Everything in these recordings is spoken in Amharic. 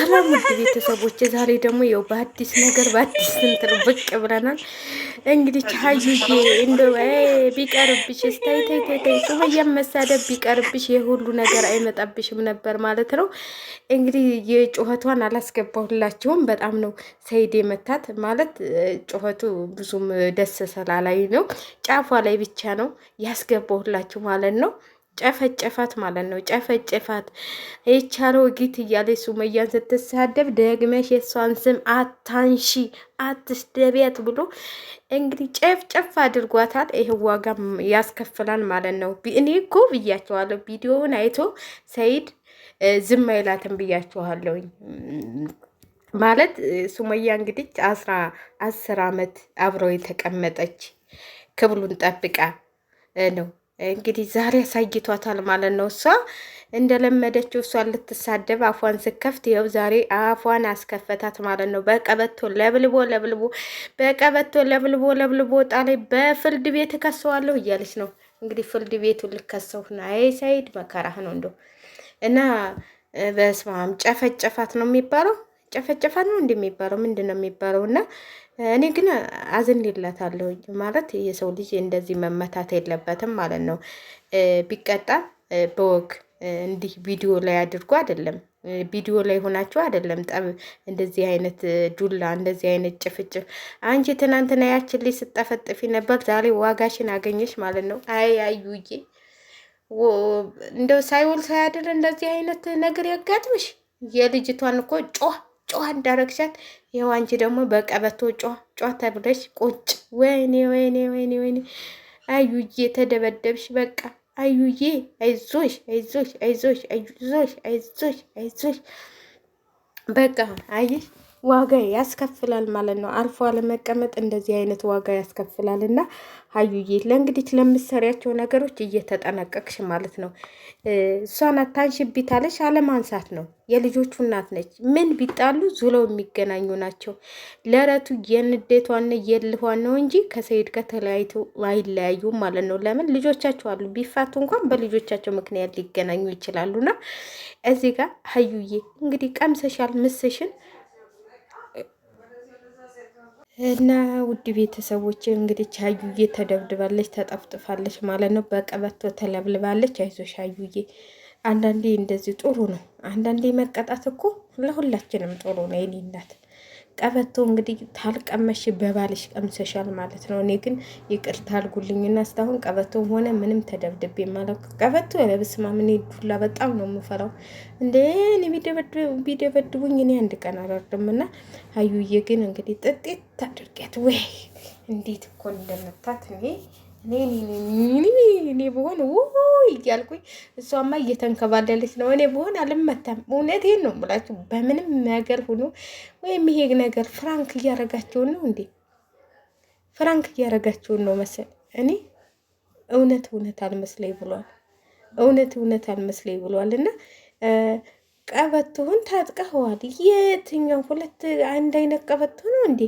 ሰላም ውድ ቤተሰቦች፣ ዛሬ ደግሞ ያው በአዲስ ነገር በአዲስ እንትን ብቅ ብለናል። እንግዲህ ሀዩዬ እንደው ቢቀርብሽ ስታይ ታይ ታይ ታይ ሱመያን መሳደብ ቢቀርብሽ የሁሉ ነገር አይመጣብሽም ነበር ማለት ነው። እንግዲህ የጩኸቷን አላስገባሁላችሁም። በጣም ነው ሰይድ የመታት ማለት ጩኸቱ ብዙም ደስ ስላላይ ነው። ጫፏ ላይ ብቻ ነው ያስገባሁላችሁ ማለት ነው። ጨፈጨፋት ማለት ነው። ጨፈጨፋት የቻለው ጊት እያለ ሱመያን ስትሳደብ ደግመሽ የሷን ስም አታንሺ አትስደቢያት ብሎ እንግዲህ ጨፍጨፍ አድርጓታል። ይህ ዋጋ ያስከፍላል ማለት ነው። እኔ እኮ ብያቸዋለሁ፣ ቪዲዮውን አይቶ ሰይድ ዝም አይላትም ብያቸዋለሁኝ። ማለት ሱመያ እንግዲህ 10 አመት አብረው የተቀመጠች ክብሉን ጠብቃ ነው እንግዲህ ዛሬ አሳይቷታል ማለት ነው። እሷ እንደለመደችው እሷን ልትሳደብ አፏን ስከፍት ይኸው ዛሬ አፏን አስከፈታት ማለት ነው። በቀበቶ ለብልቦ ለብልቦ በቀበቶ ለብልቦ ለብልቦ ጣላይ። በፍርድ ቤት እከሰዋለሁ እያለች ነው እንግዲህ ፍርድ ቤቱ ልከሰው ነው። አይ ሰይድ መከራህ ነው እንደው እና በስማም ጨፈጨፋት ነው የሚባለው። ጨፈጨፋት ነው እንደሚባለው ምንድን ነው የሚባለው? እና እኔ ግን አዝንላታለሁ ማለት የሰው ልጅ እንደዚህ መመታት የለበትም ማለት ነው። ቢቀጣ በወግ እንዲህ ቪዲዮ ላይ አድርጎ አይደለም፣ ቪዲዮ ላይ ሆናችሁ አይደለም። ጠብ እንደዚህ አይነት ዱላ እንደዚህ አይነት ጭፍጭፍ። አንቺ ትናንትና ያችን ልጅ ስጠፈጥፊ ነበር፣ ዛሬ ዋጋሽን አገኘሽ ማለት ነው። አይ አዩዬ እንደው ሳይውል ሳያድር እንደዚህ አይነት ነገር ያጋጥምሽ። የልጅቷን እኮ ጮህ እንዳረግሻት ይኸው አንቺ ደግሞ በቀበቶ ጮህ ተብለሽ ቁጭ። ወይኔ ወይኔ ወይኔ ወይኔ አዩዬ ተደበደብሽ። በቃ አዩዬ አይዞሽ አይዞሽ አይዞሽ አይዞሽ አይዞሽ አይዞሽ። በቃ አየሽ ዋጋ ያስከፍላል ማለት ነው። አልፎ አለመቀመጥ እንደዚህ አይነት ዋጋ ያስከፍላል። እና ሀዩዬ ለእንግዲህ ለምትሰሪያቸው ነገሮች እየተጠነቀቅሽ ማለት ነው። እሷን አታንሽቢታለሽ አለማንሳት ነው። የልጆቹ እናት ነች። ምን ቢጣሉ ዙለው የሚገናኙ ናቸው። ለረቱ የንዴቷና የልኋን ነው እንጂ ከሰይድ ጋር ተለያይተው አይለያዩም ማለት ነው። ለምን ልጆቻቸው አሉ። ቢፋቱ እንኳን በልጆቻቸው ምክንያት ሊገናኙ ይችላሉና እዚህ ጋር ሀዩዬ እንግዲህ ቀምሰሻል ምስሽን እና ውድ ቤተሰቦች እንግዲህ ሀዩዬ ተደብድባለች፣ ተጠፍጥፋለች ማለት ነው። በቀበቶ ተለብልባለች። አይዞሽ ሀዩዬ፣ አንዳንዴ እንደዚህ ጥሩ ነው። አንዳንዴ መቀጣት እኮ ለሁላችንም ጥሩ ነው የኔ እናት። ቀበቶ እንግዲህ ታልቀመሽ በባልሽ ቀምሰሻል ማለት ነው። እኔ ግን ይቅርታ አድርጉልኝና እስካሁን ቀበቶም ሆነ ምንም ተደብድቤ ማለት ቀበቶ ለብስማ ምን ዱላ በጣም ነው የምፈራው። እንደ እኔ ቢደበድቡኝ እኔ አንድ ቀን አላርድምና ሀዩዬ ግን እንግዲህ ጥጤት አድርጊያት። ወይ እንዴት እኮ እንደመታት እኔ በሆን እያልኩኝ እሷማ እየተንከባለለች ነው። እኔ በሆን አልመታም። እውነቴን ነው የምላችሁ። በምንም ነገር ሁኑ ወይም ይሄ ነገር ፍራንክ እያረጋቸውን ነው እንዴ? ፍራንክ እያረጋቸውን ነው መሰል። እኔ እውነት አልመስለኝ ብሏል። እውነት አልመስለኝ ብሏል። እና ቀበቶውን ታጥቀኸዋል። የትኛው ሁለት አንድ አይነት ቀበቶ ነው እንዴ?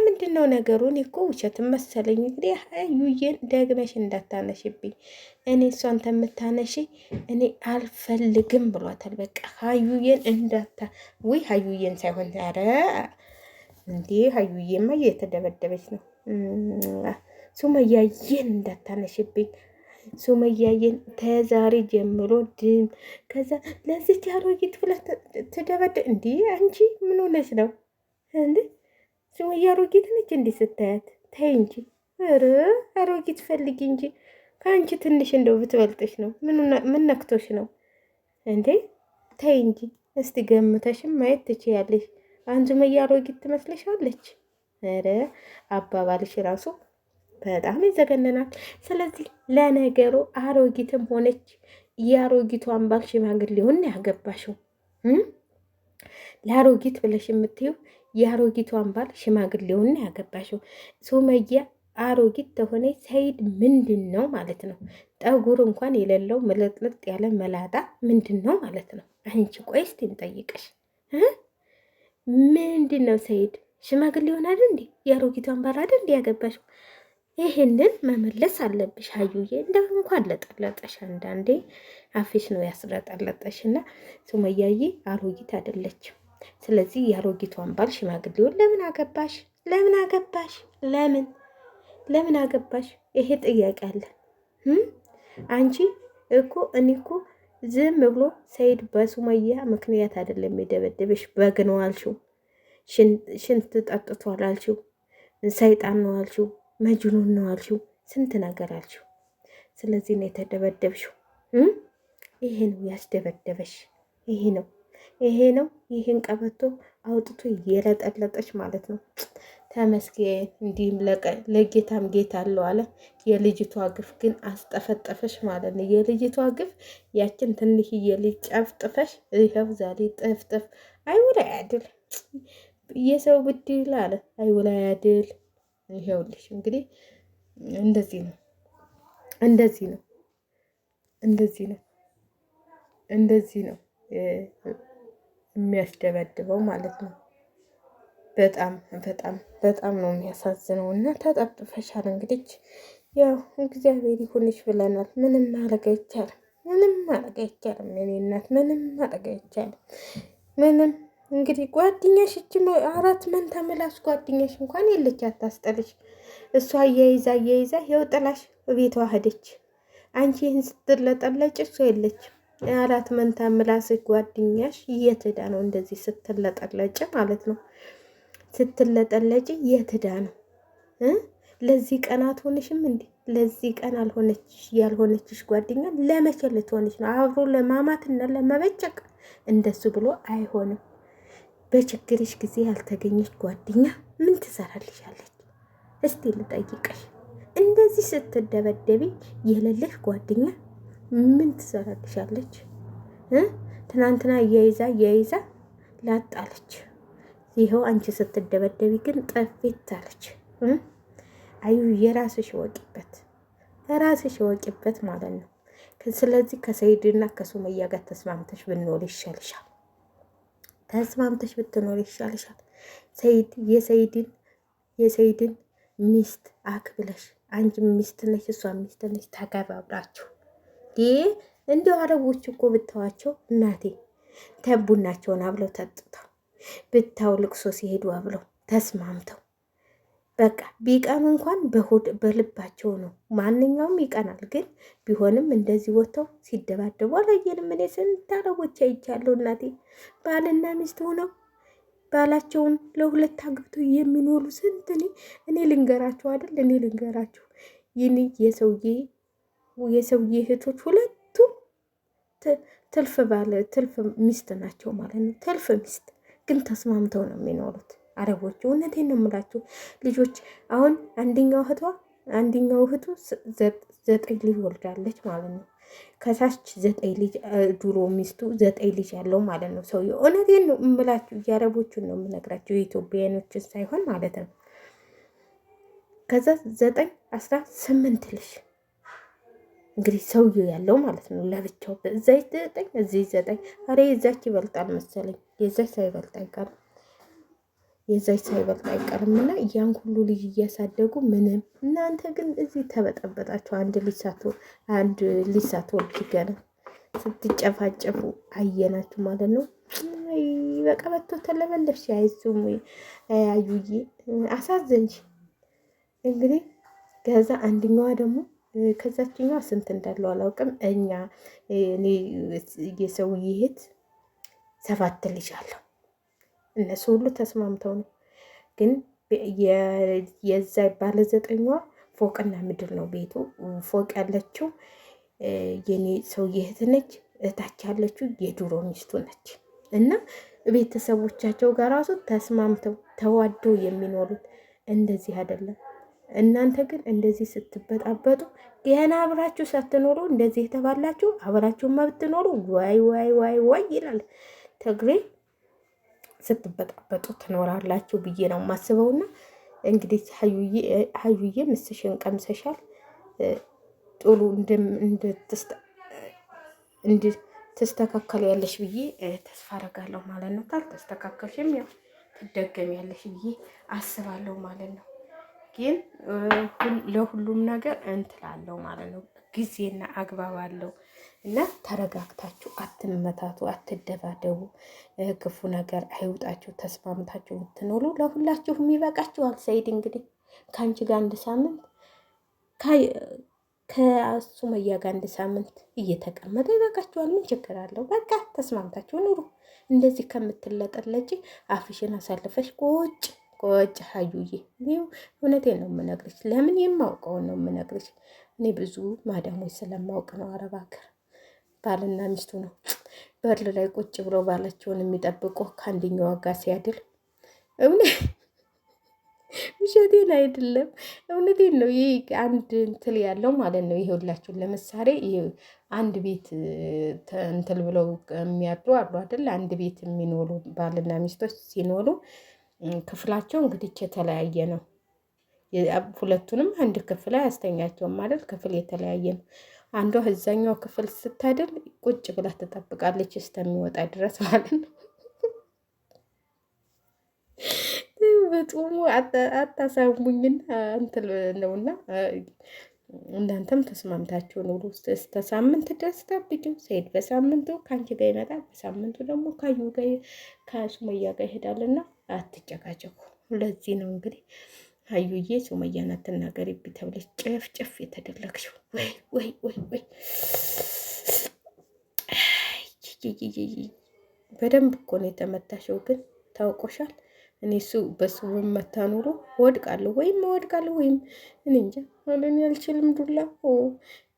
ምንድን ነው ነገሩ? እኔ እኮ ውሸት መሰለኝ። እንግዲህ ሀዩዬን ደግመሽ እንዳታነሽብኝ፣ እኔ እሷን ተምታነሽ እኔ አልፈልግም ብሏታል። በቃ ሀዩዬን ሀዩዬን ሳይሆን ኧረ እንዴ ሀዩዬማ እየተደበደበች ነው። ሱመያዬን እንዳታነሽብኝ፣ ሱመያዬን ተዛሬ ጀምሮ ከዛ ለዚህ አሮጊት ብላ ትደበደ እንዲ አንቺ ምን ሆነች ነው እንዴ? ሱመያ አሮጊት ነች እንዴ ስታያት? ተይ እንጂ ኧረ አሮጊት ፈልጊ እንጂ ከአንቺ ትንሽ እንደው ብትበልጥሽ ነው። ምን ነክቶሽ ነው እንዴ? ተይ እንጂ እስቲ ገምተሽም ማየት ትችያለሽ። አንቺ ሱመያ አሮጊት ትመስልሻለች? ኧረ አባባልሽ ራሱ በጣም ይዘገነናል። ስለዚህ ለነገሩ አሮጊትም ሆነች የአሮጊቷን ባል ሽማግሌውን ያገባሽው ለአሮጊት ብለሽ የምትይው የአሮጊቷን ባል ሽማግሌውን ያገባሽው። ሱመያ አሮጊት ተሆነ ሰይድ ምንድን ነው ማለት ነው? ጠጉር እንኳን የሌለው ምልጥልጥ ያለ መላጣ ምንድን ነው ማለት ነው? አንቺ ቆይ እስቲ እንጠይቅሽ፣ ምንድን ነው ሰይድ ሽማግሌውን አይደል እንዴ? የአሮጊቷን ባል አይደል እንዴ ያገባሽው? ይሄንን መመለስ አለብሽ ሀዩዬ። እንደው እንኳን ለጠለጠሽ አንዳንዴ አፍሽ ነው ያስለጠለጠሽ። እና ሱመያዬ አሮጊት አይደለችም። ስለዚህ የአሮጊቷን ባል ሽማግሌውን ለምን አገባሽ? ለምን አገባሽ? ለምን አገባሽ? ይሄ ጥያቄ አለ። አንቺ እኮ እኔ እኮ ዝም ብሎ ሰይድ በሱመያ ምክንያት አይደለም የደበደበሽ። በግ ነው አልሽው፣ ሽንት ጠጥቷል አልሽው፣ ሰይጣን ነው አልሽው፣ መጅኑን ነው አልሽው፣ ስንት ነገር አልሽው። ስለዚህ ነው የተደበደብሽው። ይሄ ነው ያስደበደበሽ። ይሄ ነው ይህን ቀበቶ አውጥቶ እየለጠለጠች ማለት ነው። ተመስገን። እንዲህም ለጌታም ጌታ አለው አለ። የልጅቷ ግፍ ግን አስጠፈጠፈሽ ማለት ነው። የልጅቷ ግፍ ያችን ትንሽዬ ልጅ ጨፍጥፈሽ ይኸው ዛሬ ጥፍጥፍ። አይውላ ያድል የሰው ብድል አለ። አይውላ ያድል። ይኸውልሽ እንግዲህ እንደዚህ ነው የሚያስደበድበው ማለት ነው። በጣም በጣም በጣም ነው የሚያሳዝነው። እና ተጠፍጥፈሻል። እንግዲህ ያው እግዚአብሔር ይሁንሽ ብለናል። ምንም ማድረግ አይቻልም። ምንም ማድረግ አይቻልም። ምንም እንግዲህ ጓደኛሽ እች 4 መንታ ምላስ ጓደኛሽ እንኳን የለች አታስጠልሽ። እሷ እየይዛ ይኸው ጥላሽ ቤቷ ሄደች። አንቺ ይህን ስትለጠለጭ እሷ የለች። 4 መንታ ምላስ ጓደኛሽ የትዳ ነው እንደዚህ ስትለጠለጭ ማለት ነው። ስትለጠለጭ የትዳ ነው። ለዚህ ቀን አትሆንሽም እንዴ? ለዚህ ቀን ያልሆነችሽ ጓደኛ ለመቼ ልትሆንሽ ነው? አብሮ ለማማትና ለመበጨቅ እንደሱ ብሎ አይሆንም። በችግርሽ ጊዜ ያልተገኘች ጓደኛ ምን ትሰራልሻለች? እስቲ ልጠይቅሽ። እንደዚህ ስትደበደቢ የሌለሽ ጓደኛ ምን ትሰራልሻለች? ትናንትና እያይዛ ላጣለች። ይኸው አንቺ ስትደበደቢ ግን ጠፊት አለች። አዩ የራስሽ ወቂበት ማለት ነው። ስለዚህ ከሰይድና ከሱመያ ጋር ተስማምተሽ ብንኖር ይሻልሻል። ተስማምተሽ ብትኖር ይሻልሻል። የሰይድን ሚስት አክብለሽ፣ አንቺ ሚስት ነሽ፣ እሷ ሚስት ነሽ፣ ተከባብራችሁ እንዲሁ አረቦች እኮ ብታዋቸው እናቴ ተቡናቸውን አብለው ተጥተው ብታው ልቅሶ ሲሄዱ አብለው ተስማምተው በቃ ቢቀኑ እንኳን በልባቸው ነው። ማንኛውም ይቀናል፣ ግን ቢሆንም እንደዚህ ወጥተው ሲደባደቡ አላየንም። እኔ ስንት አረቦች አይቻለሁ እናቴ። ባልና ሚስት ሆነው ባላቸውን ለሁለት አግብተው የሚኖሩ ስንት እኔ ልንገራቸው አይደል? እኔ ልንገራቸው ይህን የሰውዬ እህቶች ሁለቱም ትልፍ ሚስት ናቸው ማለት ነው። ትልፍ ሚስት ግን ተስማምተው ነው የሚኖሩት አረቦች። እውነቴን ነው የምላችሁ ልጆች። አሁን አንደኛው እህቱ 9 ልጅ ወልዳለች ማለት ነው። ከታች 9 ልጅ ድሮ ሚስቱ 9 ልጅ ያለው ማለት ነው ሰውዬው። እውነቴን ነው የምላችሁ፣ የአረቦቹን ነው የምነግራችሁ፣ የኢትዮጵያኖችን ሳይሆን ማለት ነው። ከዛ 9 18 ልጅ እንግዲህ ሰውዬው ያለው ማለት ነው ለብቻው። እዛ 9 እዚህ 9። አሬ የዛች ይበልጣል መሰለኝ። የዛች ሳይበልጥ አይቀርም። እና ያን ሁሉ ልጅ እያሳደጉ ምንም። እናንተ ግን እዚህ ተበጠበጣችሁ። አንድ ልጅ ሳትወልድ ገና ስትጨፋጨፉ አየናችሁ ማለት ነው። በቀበቶ ተለበለብሽ። አይዙም አዩዬ አሳዘንሽ። እንግዲህ ከዛ አንድኛዋ ደግሞ ከዛችኛዋ ስንት እንዳለው አላውቅም። እኔ የሰውዬ እህት 7 ልጅ አለው። እነሱ ሁሉ ተስማምተው ነው። ግን የዛ ባለ 9ኛዋ ፎቅና ምድር ነው ቤቱ። ፎቅ ያለችው የኔ ሰውዬ እህት ነች። እታች ያለችው የድሮ ሚስቱ ነች። እና ቤተሰቦቻቸው ጋር ራሱ ተስማምተው ተዋደው የሚኖሩት እንደዚህ አይደለም። እናንተ ግን እንደዚህ ስትበጣበጡ ገና አብራችሁ ሳትኖሩ እንደዚህ የተባላችሁ አብራችሁማ ብትኖሩ ዋይ ይላል ትግሬ። ስትበጣበጡ ትኖራላችሁ ብዬ ነው የማስበውና እንግዲህ ሀዩዬ ምስሽን ቀምሰሻል። ጥሩ እንድትስተካከል ያለሽ ብዬ ተስፋ አደርጋለሁ ማለት ነው። ካልተስተካከልሽም ያው ትደገሚያለሽ ብዬ አስባለሁ ማለት ነው። ግን ለሁሉም ነገር እንትላለው ማለት ነው። ጊዜና አግባብ አለው እና ተረጋግታችሁ አትመታቱ፣ አትደባደቡ፣ ክፉ ነገር አይውጣችሁ። ተስማምታችሁ ብትኖሩ ለሁላችሁም ይበቃችኋል። ሰይድ እንግዲህ ከአንቺ ጋር አንድ ሳምንት ከሱመያ ጋር አንድ ሳምንት እየተቀመጠ ይበቃችኋል። ምን ችግር አለው? በቃ ተስማምታችሁ ኑሩ። እንደዚህ ከምትለጠለጭ አፍሽን አሳልፈሽ ቁጭ ቆጭ ሀዩዬ፣ እውነቴን ነው የምነግርሽ። ለምን የማውቀውን ነው የምነግርሽ። እኔ ብዙ ማዳሞች ስለማውቅ ነው። አረብ ሀገር ባልና ሚስቱ ነው በር ላይ ቁጭ ብለው ባላቸውን የሚጠብቁ ከአንደኛዋ ጋር ሲያድር ውሸቴን አይደለም፣ እውነቴን ነው። ይህ አንድ እንትል ያለው ማለት ነው። ይሄ ሁላችሁን ለምሳሌ አንድ ቤት እንትል ብለው የሚያድሩ አሉ አይደል? አንድ ቤት የሚኖሩ ባልና ሚስቶች ሲኖሩ ክፍላቸው እንግዲህ የተለያየ ነው። ሁለቱንም አንድ ክፍል አያስተኛቸውም ማለት ክፍል የተለያየ ነው። አንዷ እዛኛው ክፍል ስታድር ቁጭ ብላ ትጠብቃለች እስከሚወጣ ድረስ ማለት ነው። በጣም አታሳሙኝና እንትን ነውና እናንተም ተስማምታችሁ ኑሩ። እስከ ሳምንት ድረስ ጠብቂው። ሰይድ በሳምንቱ ከአንቺ ጋር ይመጣል፣ በሳምንቱ ደግሞ ካዩ ጋር ከሱመያ ጋር ይሄዳልና አትጨቃጨቁ። ለዚህ ነው እንግዲህ አዩዬ ሱመያን አትናገሪብኝ ተብለሽ ጭፍ የተደረግሽው። ወይ ወይ ወይ ወይ በደንብ እኮ ነው የተመታሽው፣ ግን ታውቆሻል። እኔ በሱ መታ ኑሮ ወድቃለሁ ወይም እኔ እንጃ እኔ አልችልም። ዱላ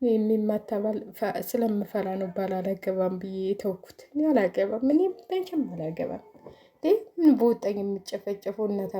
የሚማታ ስለምፈራ ነው ባላገባም ብዬ የተውኩት። እኔ አላገባም፣ እኔ መቼም አላገባም። ምን በወጣኝ የምጨፈጨፈው እናታ